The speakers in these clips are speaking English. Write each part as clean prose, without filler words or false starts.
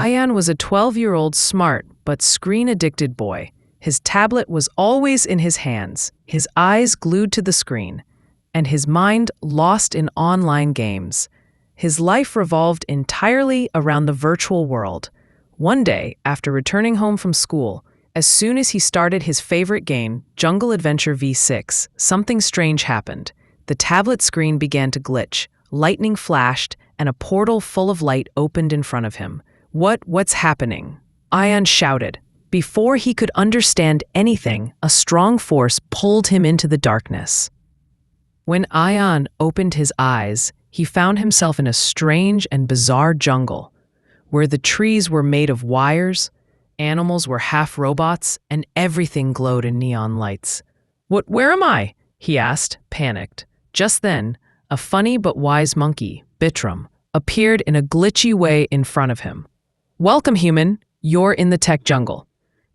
Aayan was a 12-year-old smart but screen-addicted boy. His tablet was always in his hands, his eyes glued to the screen, and his mind lost in online games. His life revolved entirely around the virtual world. One day, after returning home from school, as soon as he started his favorite game, Jungle Adventure V6, something strange happened. The tablet screen began to glitch, lightning flashed, and a portal full of light opened in front of him. What's happening?" Aayan shouted. Before he could understand anything, a strong force pulled him into the darkness. When Aayan opened his eyes, he found himself in a strange and bizarre jungle, where the trees were made of wires, animals were half robots, and everything glowed in neon lights. Where am I?" he asked, panicked. Just then, a funny but wise monkey, Bitram, appeared in a glitchy way in front of him. "Welcome, human. You're in the tech jungle.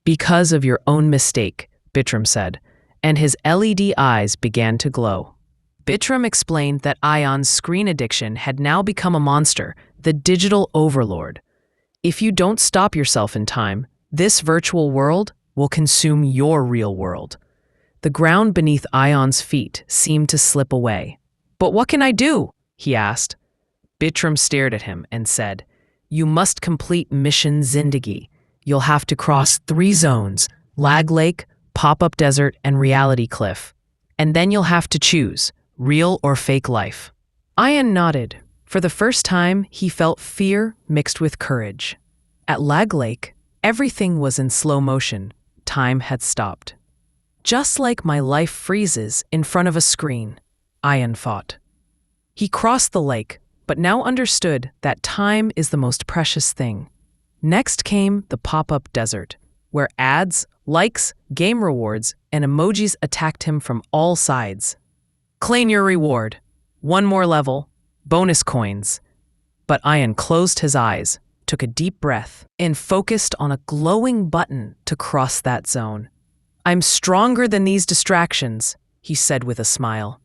Because of your own mistake," Bitram said, and his LED eyes began to glow. Bitram explained that Aayan's screen addiction had now become a monster, the digital overlord. "If you don't stop yourself in time, this virtual world will consume your real world." The ground beneath Aayan's feet seemed to slip away. "But what can I do?" he asked. Bitram stared at him and said, "You must complete Mission Zindagi. You'll have to cross 3 zones, Lag Lake, Pop-Up Desert, and Reality Cliff. And then you'll have to choose, real or fake life." Aayan nodded. For the first time, he felt fear mixed with courage. At Lag Lake, everything was in slow motion. Time had stopped. "Just like my life freezes in front of a screen," Aayan thought. He crossed the lake, but now understood that time is the most precious thing. Next came the pop-up desert, where ads, likes, game rewards, and emojis attacked him from all sides. "Claim your reward. 1 more level. Bonus coins." But Aayan closed his eyes, took a deep breath, and focused on a glowing button to cross that zone. "I'm stronger than these distractions," he said with a smile.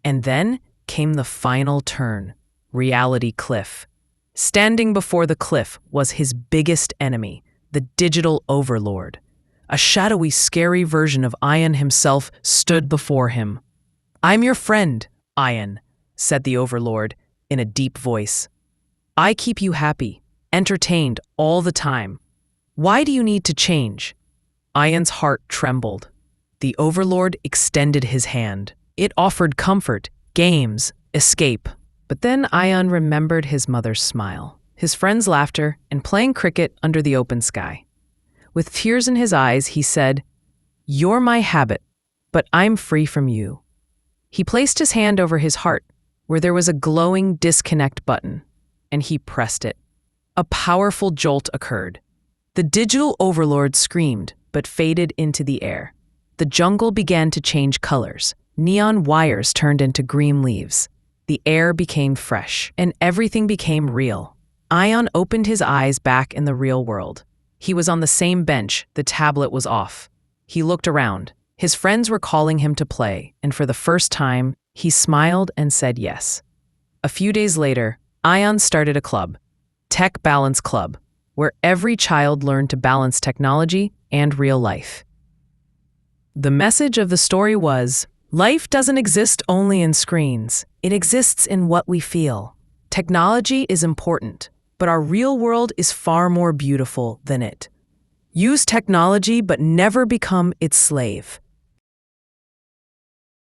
And then came the final turn, Reality Cliff. Standing before the cliff was his biggest enemy, the digital overlord. A shadowy, scary version of Aayan himself stood before him. "I'm your friend, Aayan," said the overlord in a deep voice. "I keep you happy, entertained all the time. Why do you need to change?" Aayan's heart trembled. The overlord extended his hand. It offered comfort, games, escape. But then Aayan remembered his mother's smile, his friends' laughter, and playing cricket under the open sky. With tears in his eyes, he said, "You're my habit, but I'm free from you." He placed his hand over his heart, where there was a glowing disconnect button, and he pressed it. A powerful jolt occurred. The digital overlord screamed, but faded into the air. The jungle began to change colors. Neon wires turned into green leaves. The air became fresh, and everything became real. Aayan opened his eyes back in the real world. He was on the same bench, the tablet was off. He looked around. His friends were calling him to play, and for the first time, he smiled and said yes. A few days later, Aayan started a club, Tech Balance Club, where every child learned to balance technology and real life. The message of the story was, life doesn't exist only in screens. It exists in what we feel. Technology is important, but our real world is far more beautiful than it. Use technology, but never become its slave.